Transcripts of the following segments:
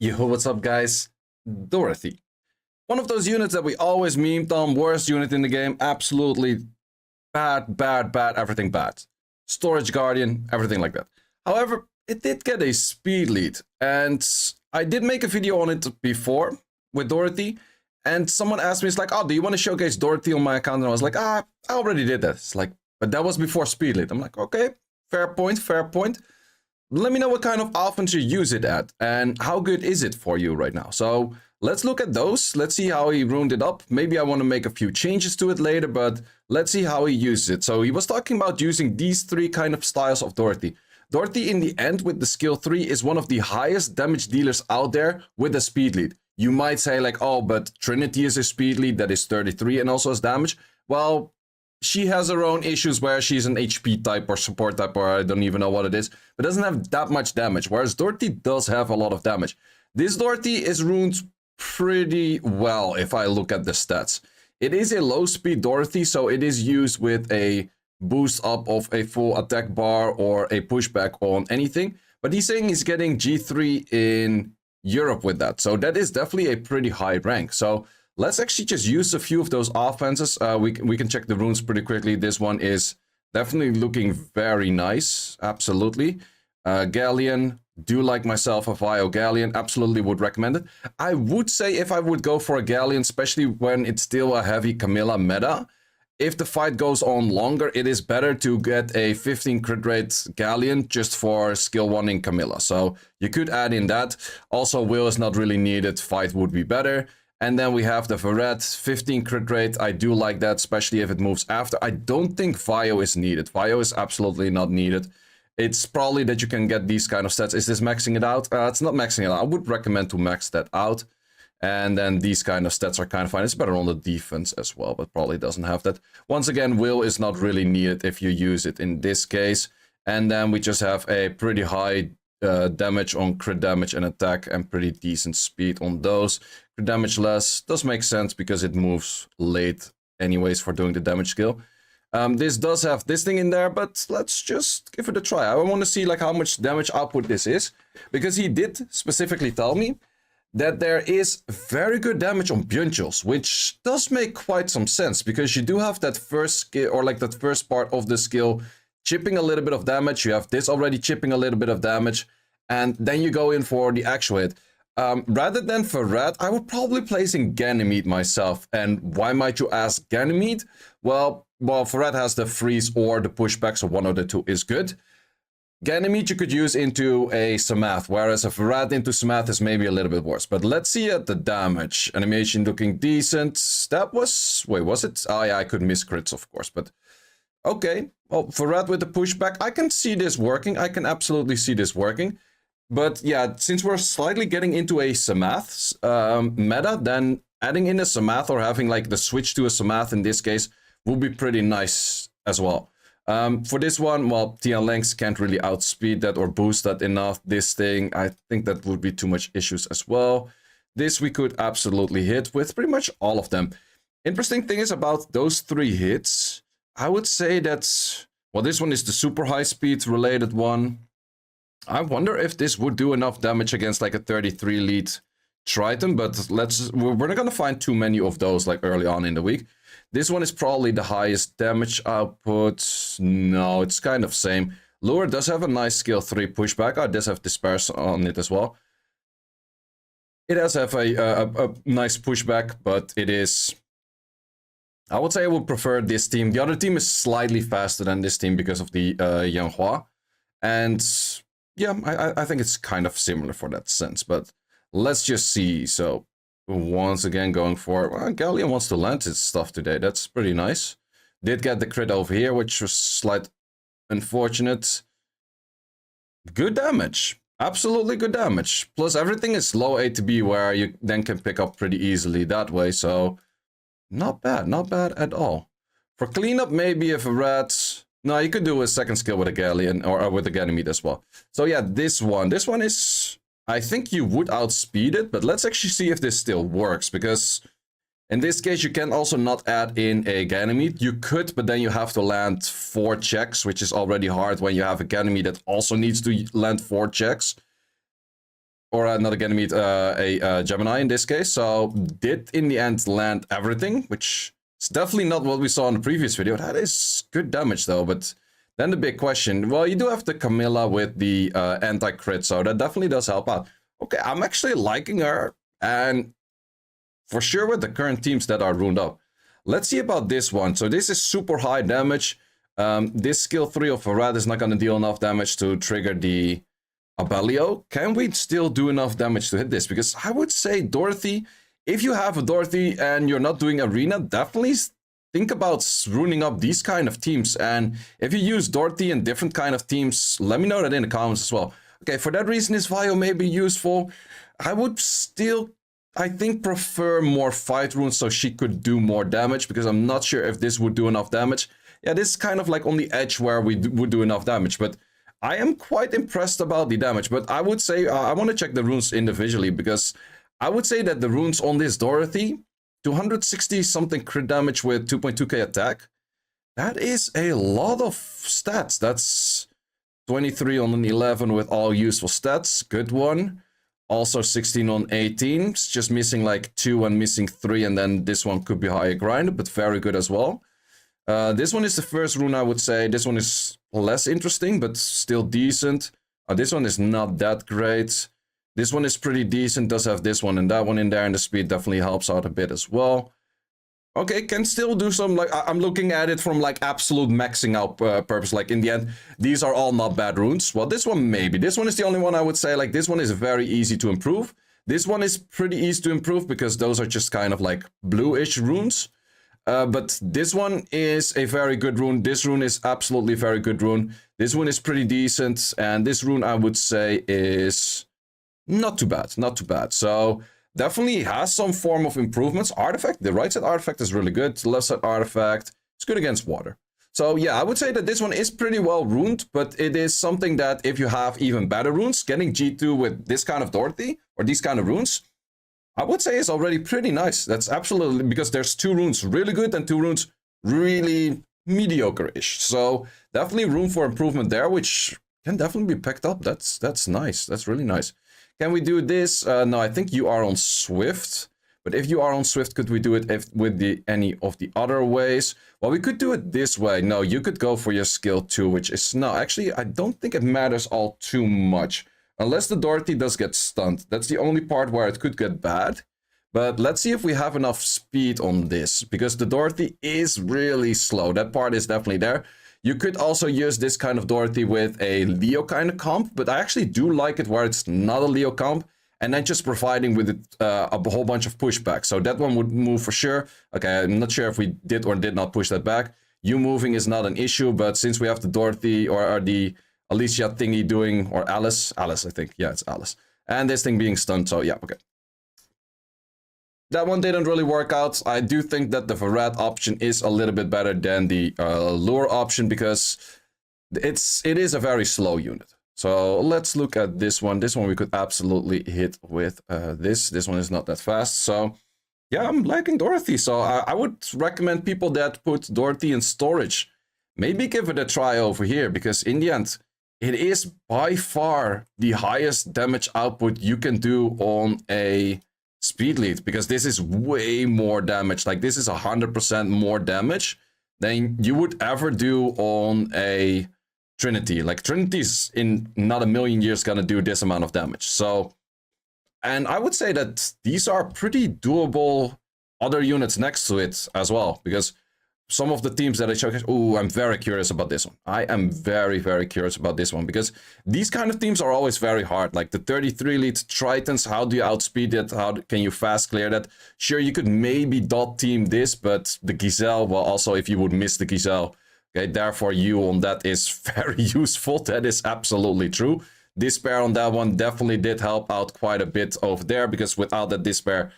Yo, what's up, guys? Dorothy. One of those units that we always memed on, worst unit in the game, absolutely bad, bad, bad, everything bad. Storage Guardian, everything like that. However, it did get a speed lead, and I did make a video on it before with Dorothy, and someone asked me, it's like, oh, do you want to showcase Dorothy on my account? And I was like, I already did that. It's like, but that was before speed lead. I'm like, okay, fair point, fair point. Let me know what kind of offense you use it at and how good is it for you right now. So let's look at those. Let's see how he ruined it up. Maybe I want to make a few changes to it later, but let's see how he uses it. So he was talking about using these three kind of styles of Dorothy. Dorothy in the end with the skill 3 is one of the highest damage dealers out there with a speed lead. You might say like, oh, but Trinity is a speed lead that is 33 and also has damage. Well, she has her own issues where she's an HP type or support type, or I don't even know what it is, but doesn't have that much damage, whereas Dorothy does have a lot of damage. This Dorothy is ruined pretty well if I look at the stats. It is a low speed Dorothy, so it is used with a boost up of a full attack bar or a pushback on anything, but he's saying he's getting G3 in Europe with that, so that is definitely a pretty high rank. So let's actually just use a few of those offenses. We can check the runes pretty quickly. This one is definitely looking very nice. Absolutely. Galleon. Do like myself a Vio Galleon. Absolutely would recommend it. I would say if I would go for a Galleon, especially when it's still a heavy Camilla meta, if the fight goes on longer, it is better to get a 15 crit rate Galleon just for skill 1 in Camilla. So you could add in that. Also, Will is not really needed. Fight would be better. And then we have the Verret, 15 crit rate. I do like that, especially if it moves after. I don't think Vio is needed. Vio is absolutely not needed. It's probably that you can get these kind of stats. Is this maxing it out? It's not maxing it out. I would recommend to max that out. And then these kind of stats are kind of fine. It's better on the defense as well, but probably doesn't have that. Once again, Will is not really needed if you use it in this case. And then we just have a pretty high damage on crit damage and attack and pretty decent speed on those. Crit damage less does make sense because it moves late anyways for doing the damage skill. This does have this thing in there, but let's just give it a try. I want to see like how much damage output this is, because he did specifically tell me that there is very good damage on Björnchels, which does make quite some sense because you do have that first skill, or like that first part of the skill chipping a little bit of damage. You have this already chipping a little bit of damage, and then you go in for the actual hit. Rather than Verret, I would probably place in Ganymede myself. And why might you ask Ganymede? Well, Verret has the freeze or the pushback, so one of the two is good. Ganymede you could use into a Samath, whereas a Verret into Samath is maybe a little bit worse. But let's see at the damage. Animation looking decent. That was... wait, was it? Oh yeah, I could miss crits, of course, but... okay, well, Verret with the pushback, I can see this working. I can absolutely see this working. But yeah, since we're slightly getting into a Samath meta, then adding in a Samath or having like the switch to a Samath in this case would be pretty nice as well. For this one, well, TN lengths can't really outspeed that or boost that enough. This thing, I think that would be too much issues as well. This we could absolutely hit with pretty much all of them. Interesting thing is about those 3 hits, I would say that, well, this one is the super high speed related one. I wonder if this would do enough damage against like a 33 lead Triton, but we're not gonna find too many of those like early on in the week. This one is probably the highest damage output. No, it's kind of same. Lure does have a nice skill 3 pushback. Oh, it does have Disperse on it as well. It does have a nice pushback, but it is... I would say I would prefer this team. The other team is slightly faster than this team because of the Yanghua. And yeah, I think it's kind of similar for that sense, but let's just see. So once again going for, well, Galleon wants to land his stuff today. That's pretty nice. Did get the crit over here, which was slight unfortunate. Good damage. Absolutely good damage. Plus everything is low ATB where you then can pick up pretty easily that way. So not bad at all. For cleanup, maybe if a rat... no, you could do a second skill with a Galleon or with a Ganymede as well. So yeah, this one is... I think you would outspeed it, but let's actually see if this still works, because in this case you can also not add in a Ganymede. You could, but then you have to land 4 checks, which is already hard when you have a Ganymede that also needs to land 4 checks. or not a Ganymede, a Gemini in this case. So did in the end land everything, which is definitely not what we saw in the previous video. That is good damage though, but then the big question, well, you do have the Camilla with the anti-crit, so that definitely does help out. Okay, I'm actually liking her, and for sure with the current teams that are runed up. Let's see about this one. So this is super high damage. This skill 3 of Farad is not going to deal enough damage to trigger the Abellio. Can we still do enough damage to hit this? Because I would say Dorothy, if you have a Dorothy and you're not doing Arena, definitely think about ruining up these kind of teams. And if you use Dorothy in different kind of teams, let me know that in the comments as well. Okay, for that reason, is Vio may be useful. I would still, I think, prefer more fight runes so she could do more damage, because I'm not sure if this would do enough damage. Yeah, this is kind of like on the edge where we would do enough damage, but I am quite impressed about the damage. But I would say, I want to check the runes individually, because I would say that the runes on this Dorothy, 260 something crit damage with 2.2k attack, that is a lot of stats. That's 23 on an 11 with all useful stats, good one. Also 16 on 18, it's just missing like 2 and missing 3, and then this one could be higher grind, but very good as well. This one is the first rune, I would say. This one is less interesting, but still decent. This one is not that great. This one is pretty decent, does have this one and that one in there, and the speed definitely helps out a bit as well. Okay, can still do some, like, I'm looking at it from, like, absolute maxing out purpose. Like, in the end, these are all not bad runes. Well, this one maybe. This one is the only one I would say, like, this one is very easy to improve. This one is pretty easy to improve because those are just kind of, like, bluish runes. But this one is a very good rune. This rune is absolutely very good rune. This one is pretty decent. And this rune, I would say, is not too bad. Not too bad. So definitely has some form of improvements. Artifact, the right side artifact is really good. The left side artifact, it's good against water. So yeah, I would say that this one is pretty well runed, but it is something that if you have even better runes, getting G2 with this kind of Dorothy, or these kind of runes, I would say is already pretty nice. That's absolutely, because there's 2 runes really good and 2 runes really mediocre-ish. So definitely room for improvement there, which can definitely be picked up. That's nice. That's really nice. Can we do this? No, I think you are on Swift. But if you are on Swift, could we do it with any of the other ways? Well, we could do it this way. No, you could go for your skill 2, which is... No, actually, I don't think it matters all too much. Unless the Dorothy does get stunned. That's the only part where it could get bad. But let's see if we have enough speed on this. Because the Dorothy is really slow. That part is definitely there. You could also use this kind of Dorothy with a Leo kind of comp, but I actually do like it where it's not a Leo comp, and then just providing with it a whole bunch of pushback. So that one would move for sure. Okay, I'm not sure if we did or did not push that back. You moving is not an issue, but since we have the Dorothy or the Alicia thingy doing, or Alice, I think. Yeah, it's Alice. And this thing being stunned, so yeah, okay. That one didn't really work out. I do think that the Varad option is a little bit better than the Lure option, because it is a very slow unit. So let's look at this one. This one we could absolutely hit with this. This one is not that fast. So yeah, I'm liking Dorothy. So I would recommend people that put Dorothy in storage, maybe give it a try over here, because in the end, it is by far the highest damage output you can do on a speed lead, because this is way more damage. Like, this is 100% more damage than you would ever do on a Trinity. Like, Trinity's in not a million years gonna do this amount of damage. So, and I would say that these are pretty doable other units next to it as well, because some of the teams that I showcase, oh, I'm very curious about this one. I am very, very curious about this one, because these kind of teams are always very hard. Like the 33 lead Tritons, how do you outspeed it? How can you fast clear that? Sure, you could maybe dot team this, but the Giselle, well, also if you would miss the Giselle, okay, therefore you on that is very useful. That is absolutely true. Despair on that one definitely did help out quite a bit over there, because without that Despair,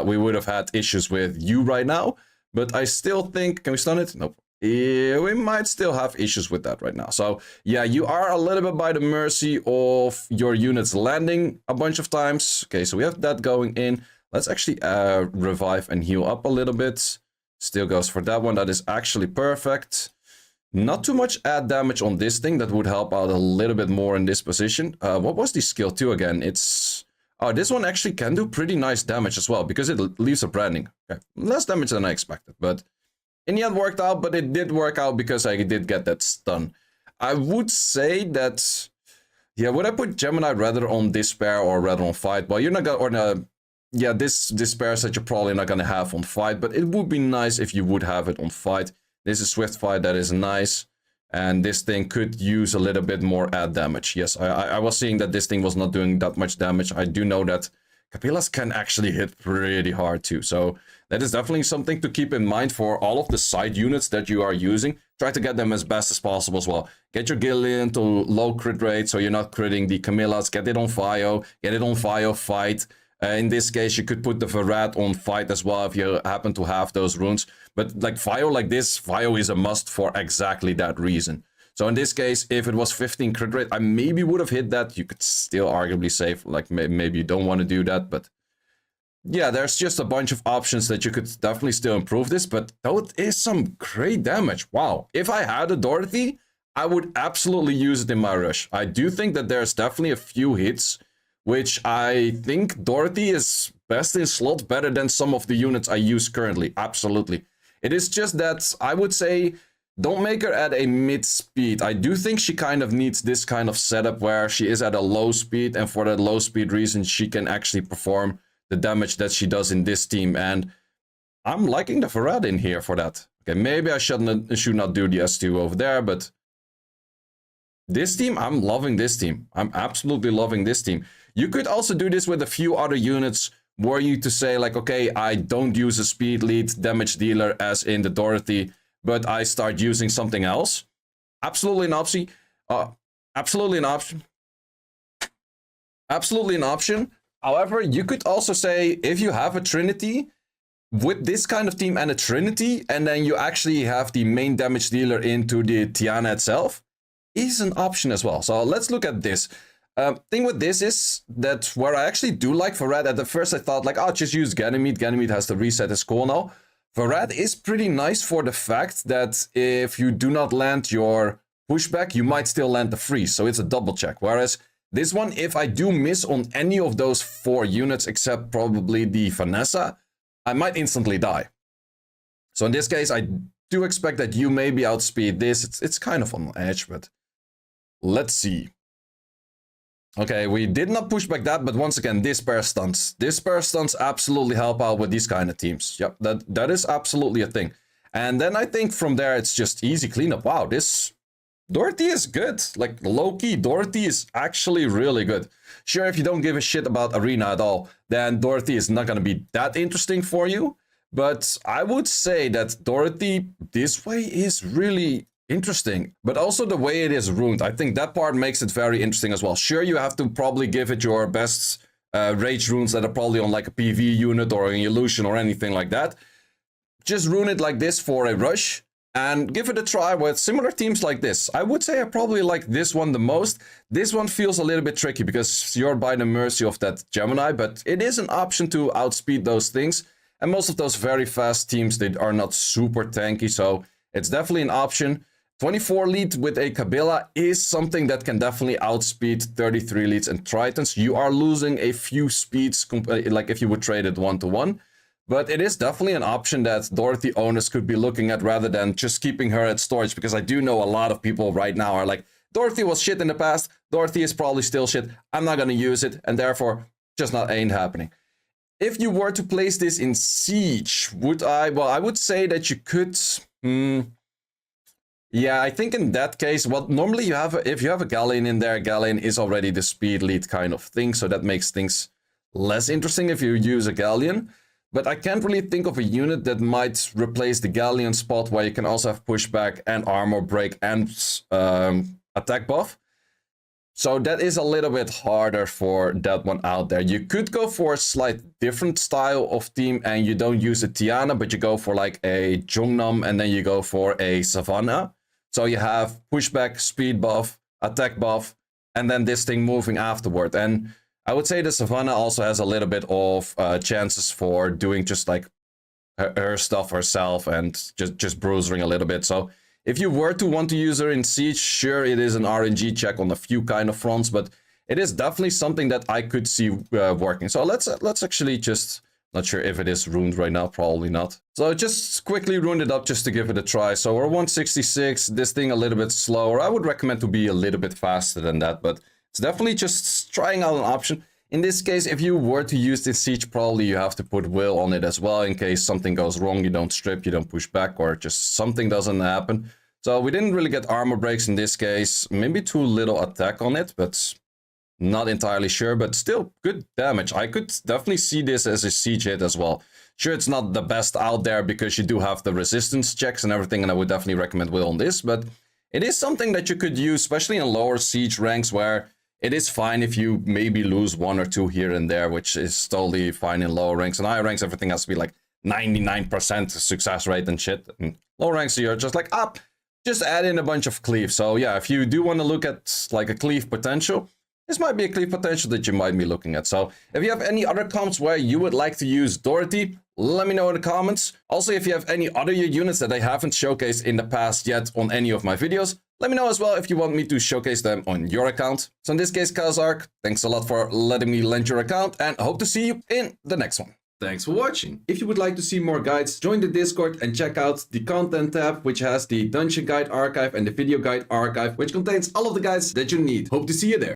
we would have had issues with you right now. But I still think, can we stun it? Nope. Yeah, we might still have issues with that right now. So yeah, you are a little bit by the mercy of your units landing a bunch of times. Okay, so we have that going in. Let's actually revive and heal up a little bit. Still goes for that one. That is actually perfect. Not too much add damage on this thing. That would help out a little bit more in this position. What was the skill 2 again? It's... Oh, this one actually can do pretty nice damage as well, because it leaves a branding. Okay. Less damage than I expected, but in the end worked out, but it did work out because I did get that stun. I would say that, yeah, would I put Gemini rather on Despair or rather on Fight? Well, you're not gonna, or no, yeah, this Despair set you're probably not gonna have on Fight, but it would be nice if you would have it on Fight. This is Swift Fight, that is nice. And this thing could use a little bit more add damage. Yes, I was seeing that this thing was not doing that much damage. I do know that Capillas can actually hit pretty hard too. So that is definitely something to keep in mind for all of the side units that you are using. Try to get them as best as possible as well. Get your Gillian to low crit rate so you're not critting the Camillas. Get it on Fio. Get it on Fio Fight. In this case, you could put the Verrat on Fight as well if you happen to have those runes. But like Fio like this, Fio is a must for exactly that reason. So in this case, if it was 15 crit rate, I maybe would have hit that. You could still arguably say, like, maybe you don't want to do that. But yeah, there's just a bunch of options that you could definitely still improve this. But that is some great damage. Wow. If I had a Dorothy, I would absolutely use it in my rush. I do think that there's definitely a few hits which I think Dorothy is best in slot, better than some of the units I use currently. Absolutely. It is just that I would say don't make her at a mid speed. I do think she kind of needs this kind of setup where she is at a low speed, and for that low speed reason she can actually perform the damage that she does in this team. And I'm liking the Farad in here for that. Okay, maybe I should not do the S2 over there, but this team, I'm loving this team. I'm absolutely loving this team. You could also do this with a few other units, were you to say like, okay, I don't use a speed lead damage dealer as in the Dorothy, but I start using something else. Absolutely an option. Absolutely an option. Absolutely an option. However, you could also say if you have a Trinity with this kind of team and a Trinity, and then you actually have the main damage dealer into the Tiana itself, is an option as well. So let's look at this. Thing with this is that where I actually do like Verrat, at the first I thought like, oh, just use Ganymede. Ganymede has to reset his core now. Verrat is pretty nice for the fact that if you do not land your pushback, you might still land the freeze. So it's a double check. Whereas this one, if I do miss on any of those 4 units, except probably the Vanessa, I might instantly die. So in this case, I do expect that you maybe outspeed this. It's kind of on edge, but let's see. Okay, we did not push back that, but once again, Despair stunts. Despair stunts absolutely help out with these kind of teams. Yep, that is absolutely a thing. And then I think from there, it's just easy cleanup. Wow, this Dorothy is good. Like, low-key, Dorothy is actually really good. Sure, if you don't give a shit about Arena at all, then Dorothy is not going to be that interesting for you. But I would say that Dorothy this way is really interesting, but also the way it is ruined. I think that part makes it very interesting as well. Sure, you have to probably give it your best rage runes that are probably on like a PV unit or an illusion or anything like that. Just ruin it like this for a rush and give it a try with similar teams like this. I would say I probably like this one the most. This one feels a little bit tricky because you're by the mercy of that Gemini, but it is an option to outspeed those things. And most of those very fast teams, they are not super tanky, so it's definitely an option. 24 lead with a Kabila is something that can definitely outspeed 33 leads and Tritons. You are losing a few speeds, like if you would trade it 1-to-1. But it is definitely an option that Dorothy owners could be looking at rather than just keeping her at storage. Because I do know a lot of people right now are like, Dorothy was shit in the past. Dorothy is probably still shit. I'm not going to use it. And therefore, just ain't happening. If you were to place this in Siege, would I? Well, I would say that you could... Yeah, I think in that case, well, normally you have, if you have a Galleon in there, Galleon is already the speed lead kind of thing, so that makes things less interesting if you use a Galleon. But I can't really think of a unit that might replace the Galleon spot where you can also have pushback and armor break and attack buff. So that is a little bit harder for that one out there. You could go for a slight different style of team and you don't use a Tiana, but you go for like a Jongnam and then you go for a Savannah. So you have pushback, speed buff, attack buff, and then this thing moving afterward. And I would say the Savannah also has a little bit of chances for doing just like her stuff herself and just bruising a little bit. So if you were to want to use her in Siege, sure, it is an RNG check on a few kind of fronts, but it is definitely something that I could see working. So let's actually just, not sure if it is ruined right now, probably not. So just quickly ruined it up just to give it a try. So we're 166, this thing a little bit slower. I would recommend to be a little bit faster than that, but it's definitely just trying out an option. In this case, if you were to use this siege, probably you have to put will on it as well in case something goes wrong. You don't strip, you don't push back, or just something doesn't happen. So we didn't really get armor breaks in this case. Maybe too little attack on it, but not entirely sure. But still good damage. I could definitely see this as a siege hit as well. Sure, it's not the best out there because you do have the resistance checks and everything, and I would definitely recommend will on this. But it is something that you could use, especially in lower siege ranks where it is fine if you maybe lose 1 or 2 here and there, which is totally fine in lower ranks. And higher ranks, everything has to be like 99% success rate and shit. And lower ranks, you're just like, just add in a bunch of cleave. So yeah, if you do want to look at like a cleave potential, this might be a cleave potential that you might be looking at. So if you have any other comps where you would like to use Dorothy, let me know in the comments. Also, if you have any other units that I haven't showcased in the past yet on any of my videos, let me know as well if you want me to showcase them on your account. So in this case, KaosArk, thanks a lot for letting me lend your account and hope to see you in the next one. Thanks for watching. If you would like to see more guides, join the Discord and check out the content tab, which has the dungeon guide archive and the video guide archive, which contains all of the guides that you need. Hope to see you there.